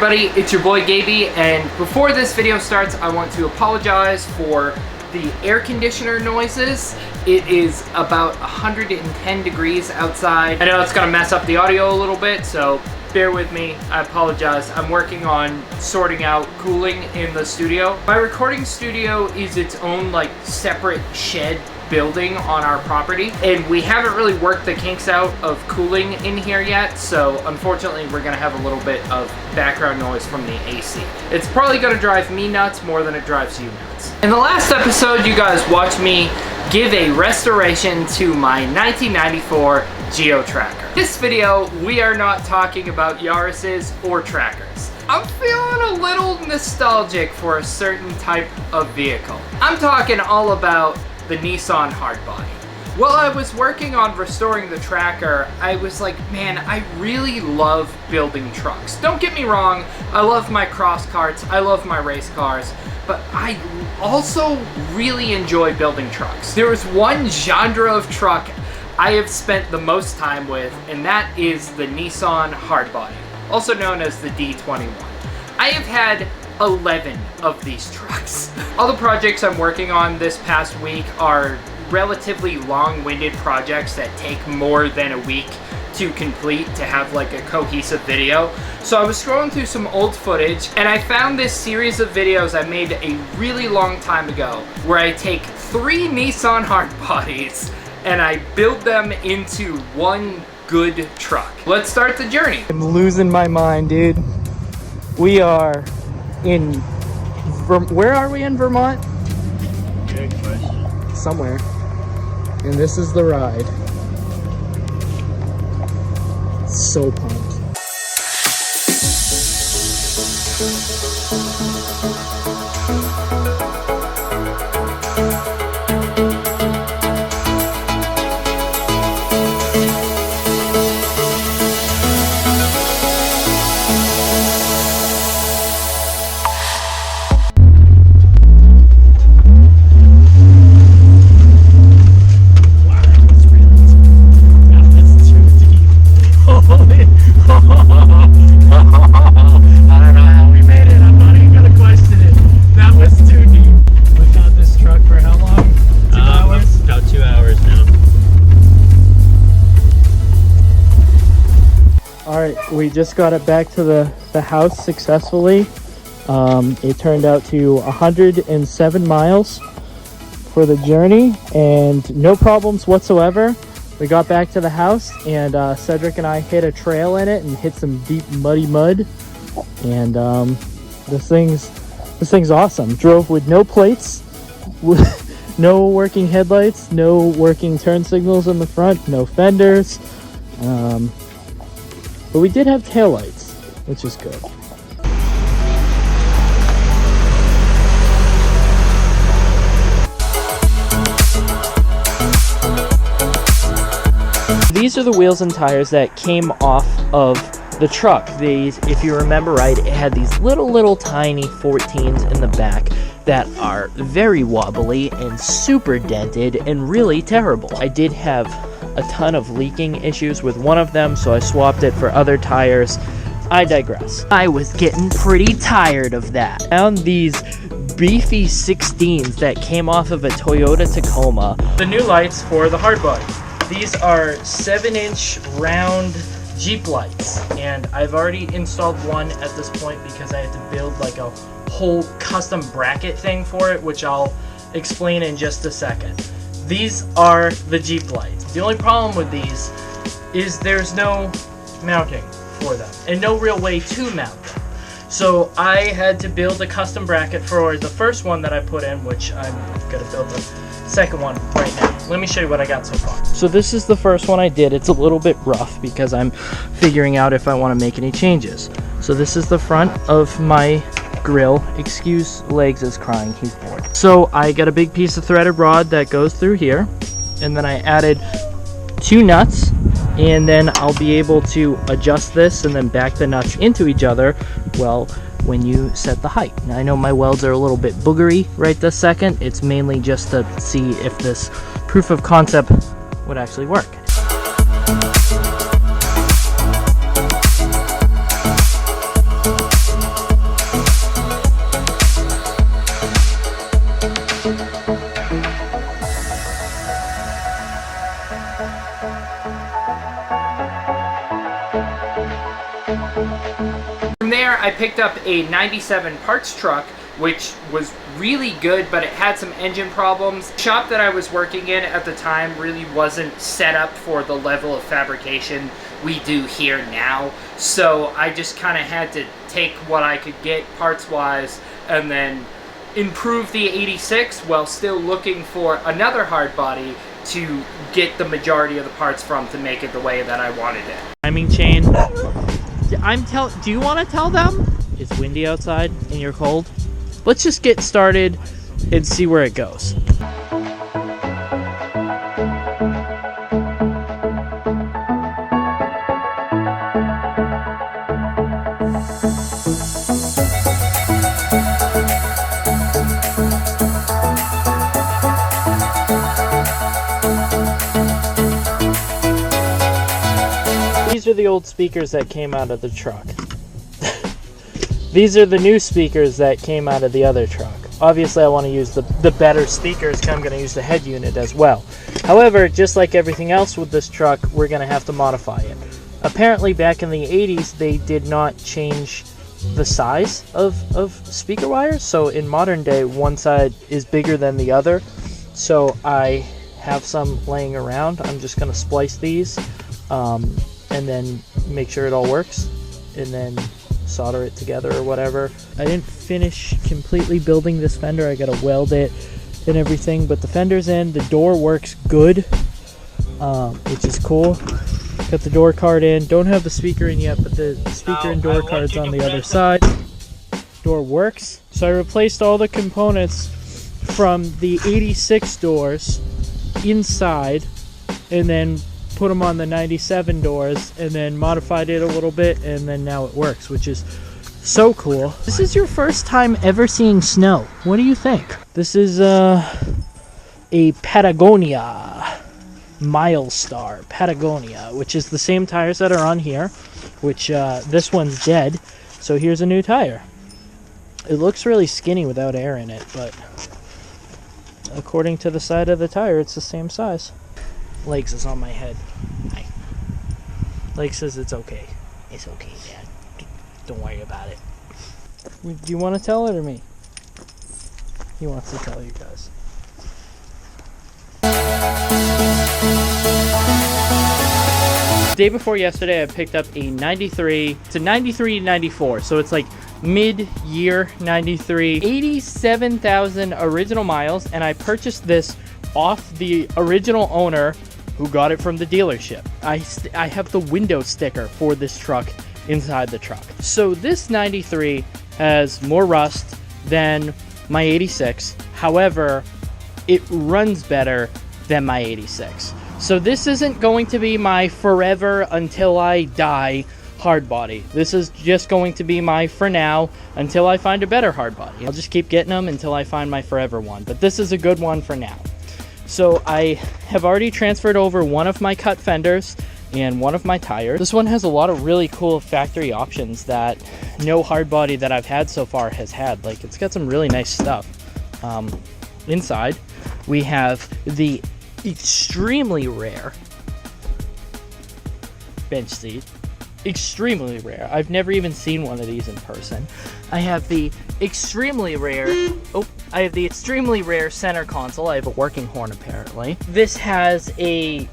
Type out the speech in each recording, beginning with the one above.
everybody, it's your boy Gabey, and before this video starts, I want to apologize for the air conditioner noises. It is about 110 degrees outside. I know it's gonna mess up the audio a little bit, so bear with me. I apologize. I'm working on sorting out cooling in the studio. My recording studio is its own like separate shed building on our property, and we haven't really worked the kinks out of cooling in here yet, so unfortunately we're gonna have a little bit of background noise from the AC. It's probably gonna drive me nuts more than it drives you nuts. In the last episode, you guys watched me give a restoration to my 1994 Geo Tracker. This video, we are not talking about Yaris's or Trackers. I'm feeling a little nostalgic for a certain type of vehicle. I'm talking all about the Nissan Hardbody. While I was working on restoring the Tracker, I was like, man, I really love building trucks. Don't get me wrong, I love my cross carts, I love my race cars, but I also really enjoy building trucks. There is one genre of truck I have spent the most time with, and that is the Nissan Hardbody, also known as the D21. I have had 11 of these trucks. All the projects I'm working on this past week are relatively long-winded projects that take more than a week to complete to have like a cohesive video. So I was scrolling through some old footage and I found this series of videos I made a really long time ago where I take 3 Nissan Hardbodies and I build them into one good truck. Let's start the journey. I'm losing my mind, dude. We are in where are we in Vermont? Good question. Somewhere. And this is the ride. So pumped. We just got it back to the house successfully. It turned out to 107 miles for the journey and no problems whatsoever. We got back to the house and Cedric and I hit a trail in it and hit some deep muddy mud, and this thing's awesome. Drove with no plates, with no working headlights, no working turn signals in the front, no fenders. But we did have taillights, which is good. These are the wheels and tires that came off of the truck. These, if you remember right, it had these little tiny 14s in the back that are very wobbly and super dented and really terrible. I did have a ton of leaking issues with one of them, so I swapped it for other tires. I digress. I was getting pretty tired of that. Found these beefy 16s that came off of a Toyota Tacoma. The new lights for the Hardbody. These are 7-inch round Jeep lights, and I've already installed one at this point because I had to build like a whole custom bracket thing for it, which I'll explain in just a second. These are the Jeep lights. The only problem with these is there's no mounting for them and no real way to mount them. So I had to build a custom bracket for the first one that I put in, which I'm gonna build the second one right now. Let me show you what I got so far. So this is the first one I did. It's a little bit rough because I'm figuring out if I want to make any changes. So this is the front of my grill. Excuse Legs is crying, he's bored. So I got a big piece of threaded rod that goes through here, and then I added 2 nuts, and then I'll be able to adjust this and then back the nuts into each other, well, when you set the height. Now I know my welds are a little bit boogery right this second. It's mainly just to see if this proof of concept would actually work. From there, I picked up a 97 parts truck, which was really good, but it had some engine problems. The shop that I was working in at the time really wasn't set up for the level of fabrication we do here now. So I just kind of had to take what I could get parts-wise and then improve the 86 while still looking for another hard body to get the majority of the parts from to make it the way that I wanted it. Timing chain. Do you want to tell them? It's windy outside and you're cold. Let's just get started and see where it goes. These are the old speakers that came out of the truck. These are the new speakers that came out of the other truck. Obviously I want to use the better speakers because I'm going to use the head unit as well. However, just like everything else with this truck, we're going to have to modify it. Apparently back in the 80s they did not change the size of speaker wires, so in modern day one side is bigger than the other. So I have some laying around. I'm just going to splice these and then make sure it all works and then solder it together or whatever. I didn't finish completely building this fender. I gotta weld it and everything, but the fender's in. The door works good, which is cool. Got the door card in. Don't have the speaker in yet, but the speaker and door card's on the other side. Door works. So I replaced all the components from the 86 doors inside and then put them on the 97 doors and then modified it a little bit, and then now it works, which is so cool. This is your first time ever seeing snow. What do you think? This is a Patagonia Milestar Patagonia, which is the same tires that are on here, which this one's dead, so here's a new tire. It looks really skinny without air in it, but according to the side of the tire, it's the same size. Legs is on my head. Hi. Leg says it's okay. It's okay, Dad. Don't worry about it. Do you want to tell it or me? He wants to tell you guys. Day before yesterday, I picked up a 93. It's a 93 94, so it's like mid-year 93. 87,000 original miles, and I purchased this off the original owner who got it from the dealership. I have the window sticker for this truck inside the truck. So this 93 has more rust than my 86. However, it runs better than my 86. So this isn't going to be my forever until I die hard body. This is just going to be my for now until I find a better hard body. I'll just keep getting them until I find my forever one. But this is a good one for now. So I have already transferred over one of my cut fenders and one of my tires. This one has a lot of really cool factory options that no hard body that I've had so far has had. Like, it's got some really nice stuff. Inside, we have the extremely rare bench seat. Extremely rare. I've never even seen one of these in person. I have the extremely rare center console. I have a working horn apparently. This has a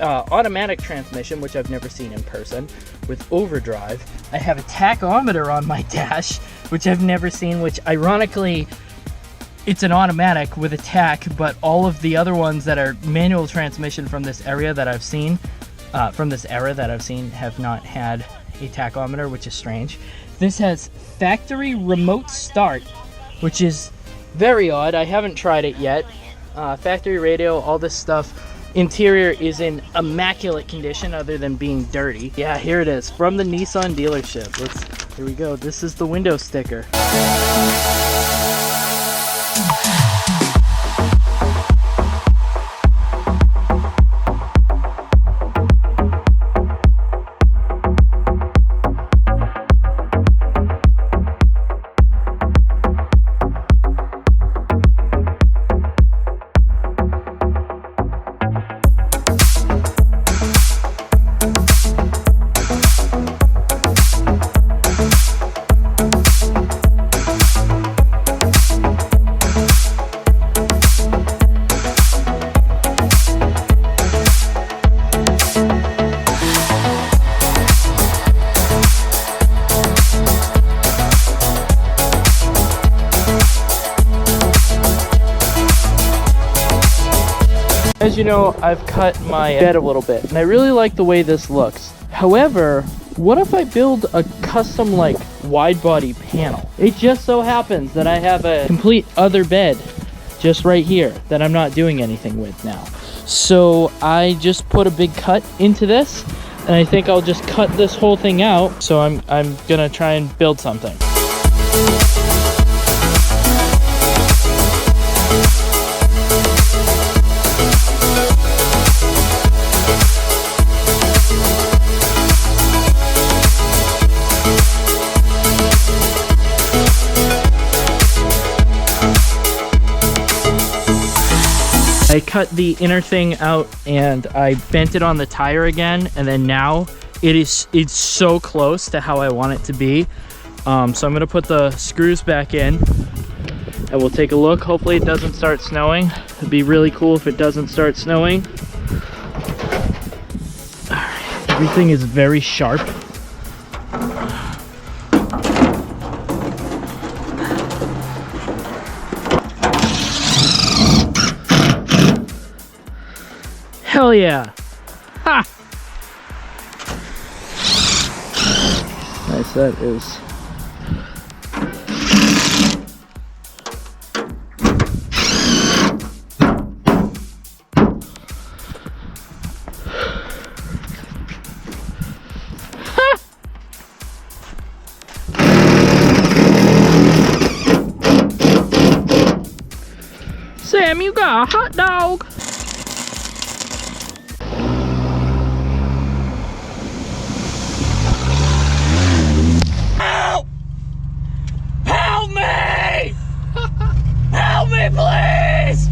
automatic transmission, which I've never seen in person, with overdrive. I have a tachometer on my dash, which I've never seen, which ironically it's an automatic with a tach, but all of the other ones that are manual transmission from this era that I've seen have not had a tachometer, which is strange. This has factory remote start, which is very odd. I haven't tried it yet. Factory radio, all this stuff. Interior is in immaculate condition other than being dirty. Yeah, here it is from the Nissan dealership. Here we go. This is the window sticker. As you know, I've cut my bed a little bit, and I really like the way this looks. However, what if I build a custom like wide body panel? It just so happens that I have a complete other bed just right here that I'm not doing anything with now. So I just put a big cut into this, and I think I'll just cut this whole thing out. So I'm gonna try and build something. I cut the inner thing out and I bent it on the tire again, and then now it's so close to how I want it to be. So I'm gonna put the screws back in and we'll take a look. Hopefully it doesn't start snowing. It'd be really cool if it doesn't start snowing. All right, everything is very sharp. Hell yeah! Ha! Nice, that is. Ha! Sam, you got a hot dog? Please!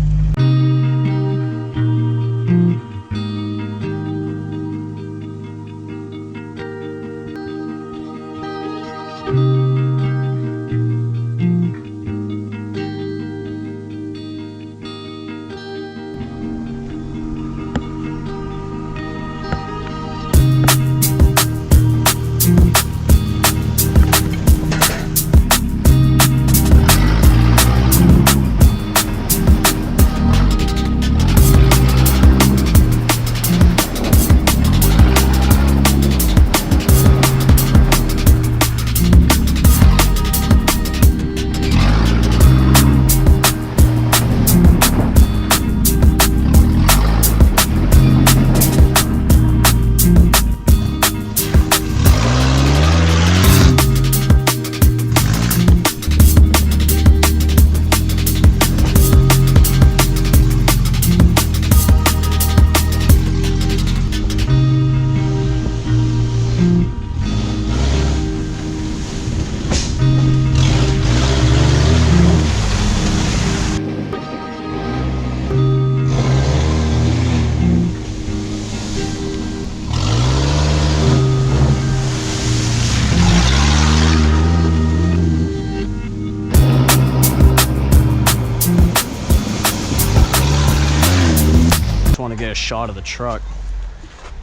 Want to get a shot of the truck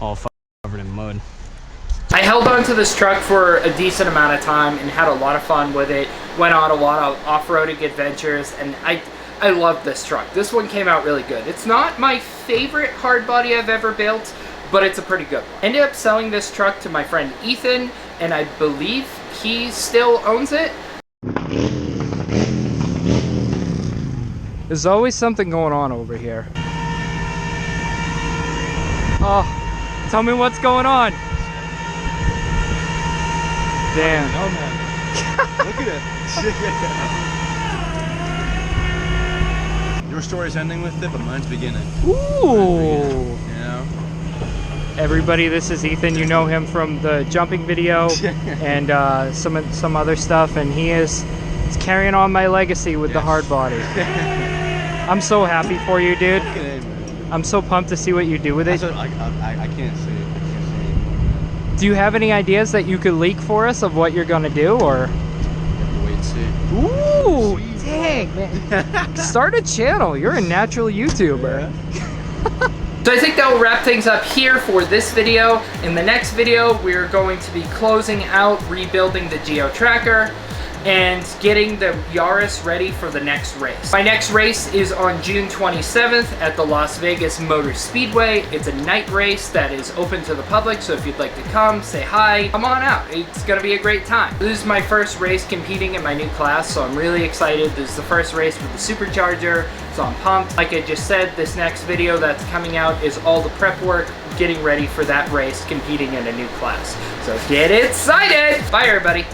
all covered in mud. I held on to this truck for a decent amount of time and had a lot of fun with it. Went on a lot of off-roading adventures, and I love this truck. This one came out really good. It's not my favorite hard body I've ever built, but it's a pretty good one. Ended up selling this truck to my friend Ethan, and I believe he still owns it. There's always something going on over here. Oh, tell me what's going on. Damn. Oh man. Look at it. Your story's ending with it, but mine's beginning. Ooh. You know? Everybody, this is Ethan. You know him from the jumping video and some other stuff, and he's carrying on my legacy with the hard body. I'm so happy for you, dude. I'm so pumped to see what you do with it. I can't see it. Do you have any ideas that you could leak for us of what you're gonna do, or? Wait and see. Ooh, dang, man. Start a channel. You're a natural YouTuber. So I think that will wrap things up here for this video. In the next video, we're going to be closing out rebuilding the Geo Tracker. and getting the Yaris ready for the next race. My next race is on June 27th at the Las Vegas Motor Speedway. It's a night race that is open to the public, so if you'd like to come, say hi, come on out. It's gonna be a great time. This is my first race competing in my new class, so I'm really excited. This is the first race with the supercharger, so I'm pumped. Like I just said, this next video that's coming out is all the prep work, getting ready for that race, competing in a new class. So get excited! Bye everybody.